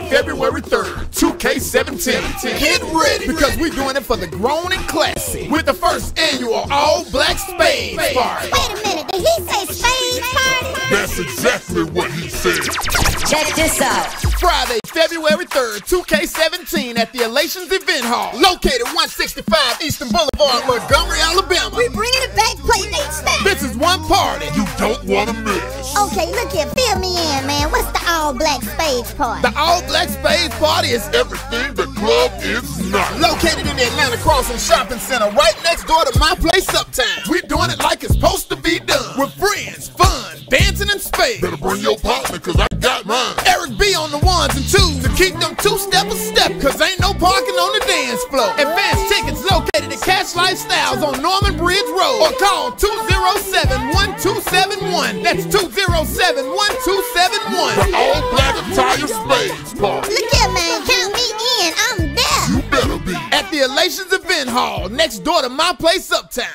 February 3rd, 2K17. Get ready, because we're doing it for the grown and classy with the first annual All Black Spades Party. Wait a minute, did he say spades party? That's exactly what he said. Check this out. Friday, February 3rd, 2K17 at the Elations Event Hall, located 165 Eastern Boulevard, Montgomery, Alabama. We bringing it back, Playdate style. This is one party You don't want to miss. Okay, look here, fill me in, man. What's the all black spades party? The All Black Spades Party is Everything the club is not. located in the Atlanta Crossing Shopping Center, right next door to My Place Uptown. We're doing it like it's supposed to be done, with friends, fun, dancing, and spades. Better bring your partner, cause I got mine. Eric B on the ones and twos to keep them two-step a step, cause ain't no parking on the dance floor. Advance tickets located at Cash Lifestyles on Norman Bridge Road, or call 207-1271. That's 207-1271. The All Black Attire Spades Party. Look here, man, count me in. I'm there. You better be. At the Elations Event Hall, next door to My Place Uptown.